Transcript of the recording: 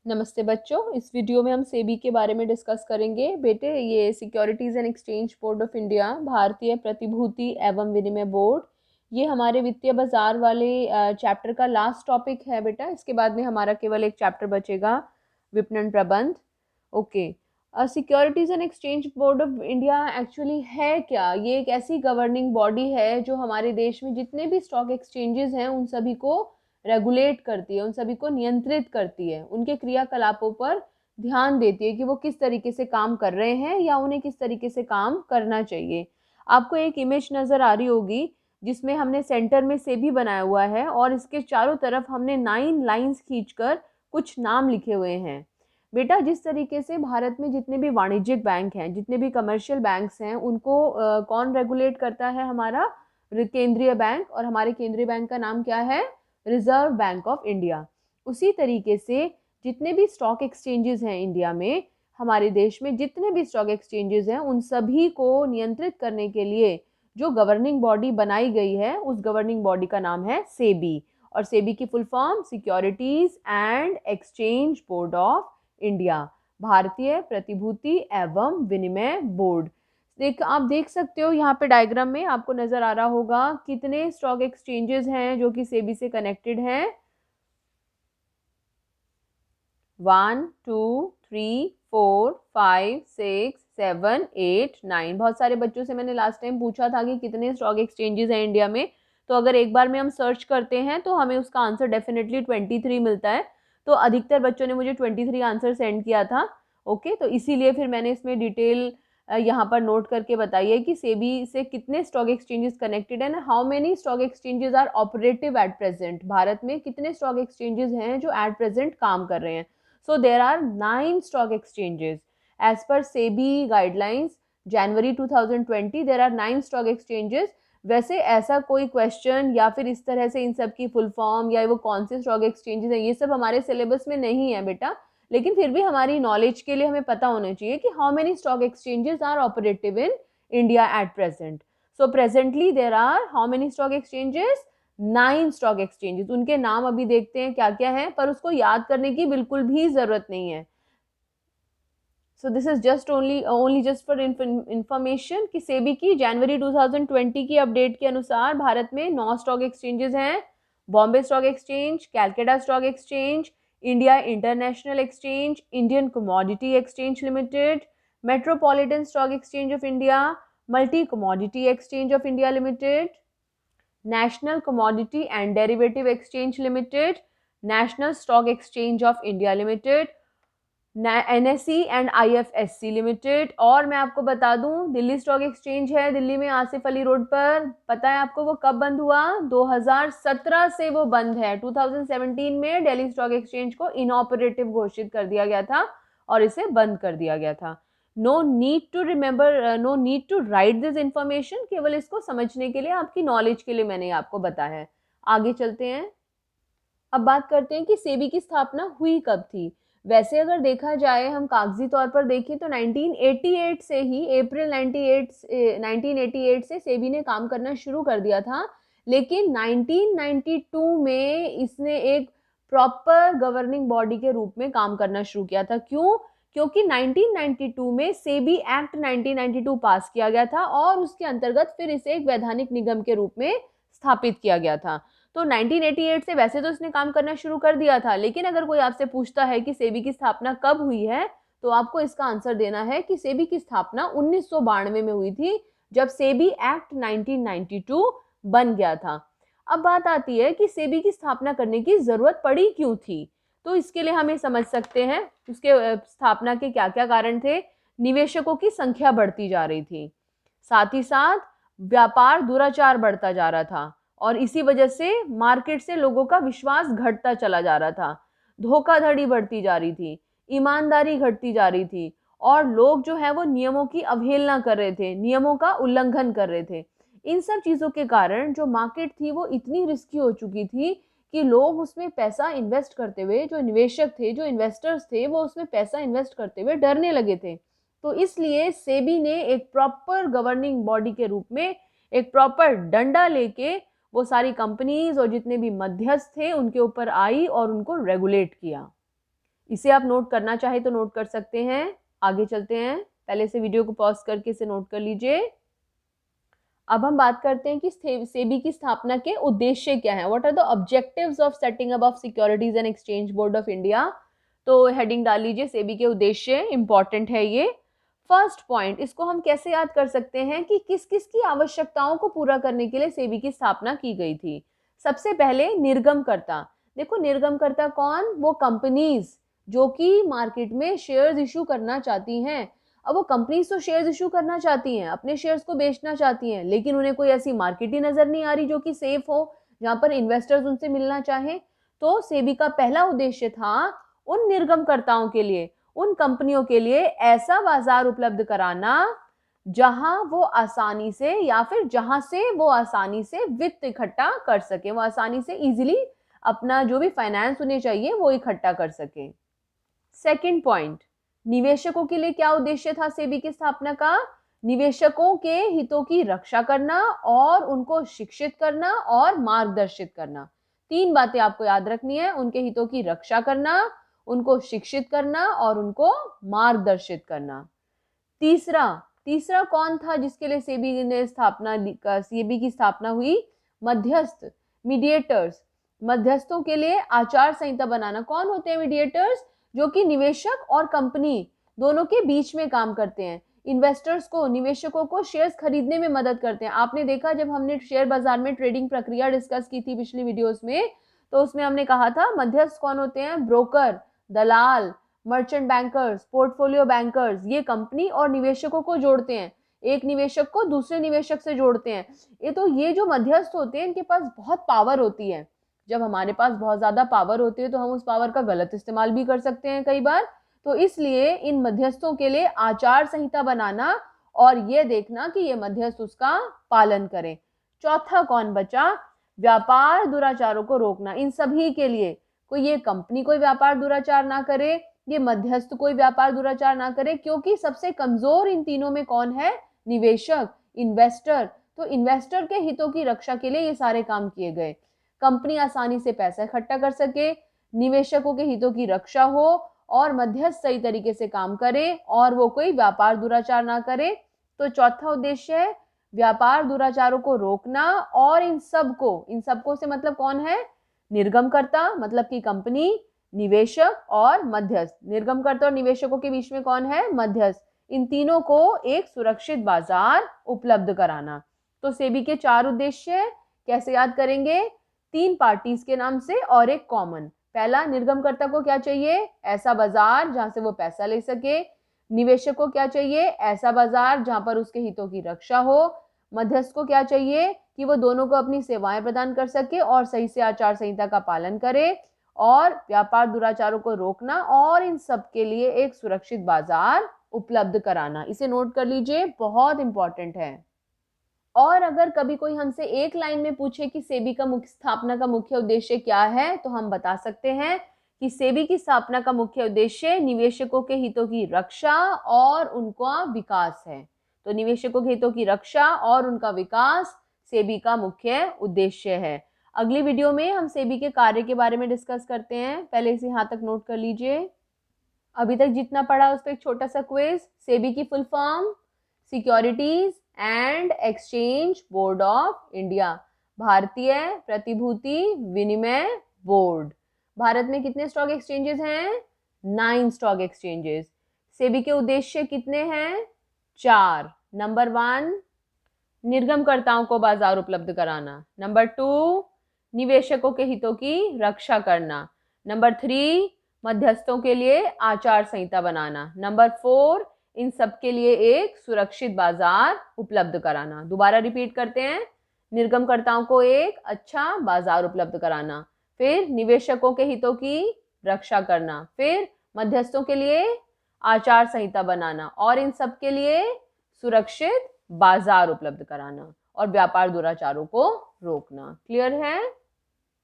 नमस्ते बच्चों, इस वीडियो में हम सेबी के बारे में डिस्कस करेंगे। बेटे, ये securities and exchange board of India, भारतीय प्रतिभूति एवं विनिमय बोर्ड, ये हमारे वित्तीय बाजार वाले चैप्टर का लास्ट टॉपिक है बेटा। इसके बाद में हमारा केवल एक चैप्टर बचेगा, विपणन प्रबंध। Okay. Securities and exchange board of India actually है क्या? ये एक ऐसी गवर्निंग बॉडी है जो हमारे देश में जितने भी स्टॉक एक्सचेंजेस हैं उन सभी को रेगुलेट करती है, उन सभी को नियंत्रित करती है, उनके क्रियाकलापों पर ध्यान देती है कि वो किस तरीके से काम कर रहे हैं या उन्हें किस तरीके से काम करना चाहिए। आपको एक इमेज नज़र आ रही होगी जिसमें हमने सेंटर में सेबी बनाया हुआ है और इसके चारों तरफ हमने 9 लाइंस खींचकर कुछ नाम लिखे हुए हैं। बेटा, जिस तरीके से भारत में जितने भी वाणिज्यिक बैंक हैं, जितने भी कमर्शियल बैंक्स हैं, उनको कौन रेगुलेट करता है? हमारा केंद्रीय बैंक। और हमारे केंद्रीय बैंक का नाम क्या है? Reserve bank of India. उसी तरीके से जितने भी स्टॉक एक्सचेंजेस हैं इंडिया में, हमारे देश में जितने भी स्टॉक एक्सचेंजेस हैं, उन सभी को नियंत्रित करने के लिए जो गवर्निंग बॉडी बनाई गई है, उस गवर्निंग बॉडी का नाम है सेबी। और सेबी की full form securities and exchange board of India, भारतीय प्रतिभूति एवं विनिमय बोर्ड। आप देख सकते हो यहाँ पे डायग्राम में आपको नजर आ रहा होगा कितने स्टॉक एक्सचेंजेस हैं जो कि सेबी से कनेक्टेड हैं। 1 2 3 4 5 6 7 8 9। बहुत सारे बच्चों से मैंने लास्ट टाइम पूछा था कि कितने स्टॉक एक्सचेंजेस हैं इंडिया में। तो अगर एक बार में हम सर्च करते हैं तो हमें उसका आंसर डेफिनेटली 23 मिलता है। तो अधिकतर बच्चों ने मुझे 23 आंसर सेंड किया था। ओके, तो इसीलिए फिर मैंने इसमें डिटेल यहाँ पर नोट करके बताई है कि सेबी से कितने स्टॉक एक्सचेंजेस कनेक्टेड है, how many stock exchanges are operative at present. Bharat में कितने स्टॉक एक्सचेंजेस हैं जो एट प्रेजेंट काम कर रहे हैं। So there are 9 stock exchanges. As per SEBI guidelines, January 2020, there are 9 stock exchanges. वैसे ऐसा कोई क्वेश्चन या फिर इस तरह से इन सब की फुल फॉर्म या वो कौन से स्टॉक एक्सचेंजेस हैं, ये सब हमारे सिलेबस में नहीं है बेटा। लेकिन फिर भी हमारी नॉलेज के लिए हमें पता होना चाहिए कि how many stock exchanges are operative in India at present. So presently there are how many stock exchanges? 9 stock exchanges. उनके नाम अभी देखते हैं क्या क्या है, पर उसको याद करने की बिल्कुल भी जरूरत नहीं है। So this is just only just for information कि सेबी की जनवरी 2020 की अपडेट के अनुसार भारत में 9 स्टॉक एक्सचेंजेस हैं। Bombay stock exchange, Calcutta stock exchange, India international exchange, Indian commodity exchange limited, metropolitan stock exchange of India, multi commodity exchange of India limited, national commodity and derivative exchange limited, national stock exchange of India limited, NSE and IFSC limited. और मैं आपको बता दूं, Delhi stock exchange है दिल्ली में, Asif Ali road पर। पता है आपको वो कब बंद हुआ? 2017 से वो बंद है। 2017 में दिल्ली स्टॉक एक्सचेंज को इनऑपरेटिव घोषित कर दिया गया था और इसे बंद कर दिया गया था। No need to remember, no need to write this information, केवल इसको समझने के लिए, आपकी नॉलेज के लिए मैंने आपको बताया है। आगे चलते हैं। अब बात करते हैं कि सेबी की स्थापना हुई कब थी। वैसे अगर देखा जाए, हम कागजी तौर पर देखें तो 1988 से ही, अप्रैल 1988 से सेबी ने काम करना शुरू कर दिया था। लेकिन 1992 में इसने एक प्रॉपर गवर्निंग बॉडी के रूप में काम करना शुरू किया था। क्यों? क्योंकि 1992 में सेबी एक्ट 1992 पास किया गया था और उसके अंतर्गत फिर इसे एक वैधानिक निगम के रूप में स्थापित किया गया था। तो 1988 से वैसे तो इसने काम करना शुरू कर दिया था, लेकिन अगर कोई आपसे पूछता है कि सेबी की स्थापना कब हुई है, तो आपको इसका आंसर देना है कि सेबी की स्थापना 1992 में हुई थी, जब सेबी एक्ट 1992 बन गया था। अब बात आती है कि सेबी की स्थापना करने की जरूरत पड़ी क्यों थी। तो इसके लिए हम ये समझ सकते हैं उसके स्थापना के क्या क्या कारण थे। निवेशकों की संख्या बढ़ती जा रही थी, साथ ही साथ व्यापार दुराचार बढ़ता जा रहा था और इसी वजह से मार्केट से लोगों का विश्वास घटता चला जा रहा था। धोखाधड़ी बढ़ती जा रही थी, ईमानदारी घटती जा रही थी और लोग जो है वो नियमों की अवहेलना कर रहे थे, नियमों का उल्लंघन कर रहे थे। इन सब चीजों के कारण जो मार्केट थी वो इतनी रिस्की हो चुकी थी कि लोग उसमें पैसा इन्वेस्ट करते हुए, जो निवेशक थे, जो इन्वेस्टर्स थे, वो उसमें पैसा इन्वेस्ट करते हुए डरने लगे थे। तो इसलिए सेबी ने एक प्रॉपर गवर्निंग बॉडी के रूप में एक प्रॉपर डंडा लेके वो सारी कंपनीज और जितने भी मध्यस्थ थे उनके ऊपर आई और उनको रेगुलेट किया। इसे आप नोट करना चाहे तो नोट कर सकते हैं। आगे चलते हैं, पहले से वीडियो को पॉज करके इसे नोट कर लीजिए। अब हम बात करते हैं कि सेबी की स्थापना के उद्देश्य क्या है। What are the objectives of setting up of securities and exchange board of India. तो हेडिंग डाल लीजिए, सेबी के उद्देश्य, इंपॉर्टेंट है ये। फर्स्ट पॉइंट, इसको हम कैसे याद कर सकते हैं कि किस किस की आवश्यकताओं को पूरा करने के लिए सेबी की स्थापना की गई थी। सबसे पहले निर्गमकर्ता। देखो निर्गमकर्ता कौन, वो कंपनीज जो कि मार्केट में शेयर्स इशू करना चाहती हैं। अब वो कंपनीज तो शेयर्स इशू करना चाहती हैं, अपने शेयर्स को बेचना चाहती हैं, लेकिन उन्हें कोई ऐसी मार्केट ही नजर नहीं आ रही जो कि सेफ हो, जहां पर इन्वेस्टर्स उनसे मिलना चाहें। तो सेबी का पहला उद्देश्य था उन निर्गमकर्ताओं के लिए, उन कंपनियों के लिए ऐसा बाजार उपलब्ध कराना जहां वो आसानी से, या फिर जहां से वो आसानी से वित्त इकट्ठा कर सके, वो आसानी से इजीली अपना जो भी फाइनेंस उन्हें चाहिए वो इकट्ठा कर सके। सेकंड पॉइंट, निवेशकों के लिए क्या उद्देश्य था सेबी की स्थापना का। निवेशकों के हितों की रक्षा करना और उनको शिक्षित करना और मार्गदर्शित करना। तीन बातें आपको याद रखनी है, उनके हितों की रक्षा करना, उनको शिक्षित करना और उनको मार्गदर्शित करना। तीसरा, तीसरा कौन था जिसके लिए सेबी की स्थापना हुई। मध्यस्थ, मीडिएटर्स। मध्यस्थों के लिए आचार संहिता बनाना। कौन होते हैं मीडिएटर्स, जो कि निवेशक और कंपनी दोनों के बीच में काम करते हैं, इन्वेस्टर्स को, निवेशकों को शेयर्स खरीदने में मदद करते हैं। आपने देखा जब हमने शेयर बाजार में ट्रेडिंग प्रक्रिया डिस्कस की थी पिछली वीडियोस में, तो उसमें हमने कहा था मध्यस्थ कौन होते हैं, ब्रोकर, दलाल, मर्चेंट बैंकर्स, पोर्टफोलियो बैंकर्स, ये कंपनी और निवेशकों को जोड़ते हैं, एक निवेशक को दूसरे निवेशक से जोड़ते हैं। ये जो मध्यस्थ होते हैं इनके पास बहुत पावर होती है। जब हमारे पास बहुत ज्यादा पावर होती है तो हम उस पावर का गलत इस्तेमाल भी कर सकते हैं कई बार। तो इसलिए इन मध्यस्थों के लिए आचार संहिता बनाना और ये देखना कि ये मध्यस्थ उसका पालन करें। चौथा कौन बचा, व्यापार दुराचारों को रोकना। इन सभी के लिए, कोई ये कंपनी कोई व्यापार दुराचार ना करे, ये मध्यस्थ कोई व्यापार दुराचार ना करे, क्योंकि सबसे कमजोर इन तीनों में कौन है, निवेशक, इन्वेस्टर। तो इन्वेस्टर के हितों की रक्षा के लिए ये सारे काम किए गए। कंपनी आसानी से पैसा इकट्ठा कर सके, निवेशकों के हितों की रक्षा हो और मध्यस्थ सही तरीके से काम करे और वो कोई व्यापार दुराचार ना करे। तो चौथा उद्देश्य है व्यापार दुराचारों को रोकना और इन सबको से मतलब कौन है, निर्गमकर्ता मतलब कि कंपनी, निवेशक और मध्यस्थ। निर्गमकर्ता और निवेशकों के बीच में कौन है, मध्यस्थ। इन तीनों को एक सुरक्षित बाजार उपलब्ध कराना। तो सेबी के चार उद्देश्य कैसे याद करेंगे, तीन पार्टीज के नाम से और एक कॉमन। पहला, निर्गमकर्ता को क्या चाहिए, ऐसा बाजार जहां से वो पैसा ले सके। निवेशक को क्या चाहिए, ऐसा बाजार जहां पर उसके हितों की रक्षा हो। मध्यस्थ को क्या चाहिए कि वो दोनों को अपनी सेवाएं प्रदान कर सके और सही से आचार संहिता का पालन करे। और व्यापार दुराचारों को रोकना और इन सब के लिए एक सुरक्षित बाजार उपलब्ध कराना। इसे नोट कर लीजिए, बहुत इंपॉर्टेंट है। और अगर कभी कोई हमसे एक लाइन में पूछे कि सेबी का स्थापना का मुख्य उद्देश्य क्या है, तो हम बता सकते हैं कि सेबी की स्थापना का मुख्य उद्देश्य निवेशकों के हितों की रक्षा और उनका विकास है। तो निवेशकों के हितों की रक्षा और उनका विकास सेबी का मुख्य उद्देश्य है। अगली वीडियो में हम सेबी के कार्य के बारे में डिस्कस करते हैं। पहले इसे यहाँ तक नोट कर लीजिए। अभी तक जितना पढ़ा उस पर एक छोटा सा क्विज। सेबी की full form, securities and exchange board of India, भारतीय प्रतिभूति विनिमय बोर्ड। भारत में कितने स्टॉक एक्सचेंजेस हैं, 9 स्टॉक एक्सचेंजेस। सेबी के उद्देश्य कितने हैं, 4। नंबर 1, निर्गमकर्ताओं को बाजार उपलब्ध कराना। नंबर 2, निवेशकों के हितों की रक्षा करना। नंबर 3, मध्यस्थों के लिए आचार संहिता बनाना। नंबर 4, इन सब के लिए एक सुरक्षित बाजार उपलब्ध कराना। दोबारा रिपीट करते हैं, निर्गमकर्ताओं को एक अच्छा बाजार उपलब्ध कराना, फिर निवेशकों के हितों की रक्षा करना, फिर मध्यस्थों के लिए आचार संहिता बनाना और इन सब के लिए सुरक्षित बाजार उपलब्ध कराना और व्यापार दुराचारों को रोकना। क्लियर है?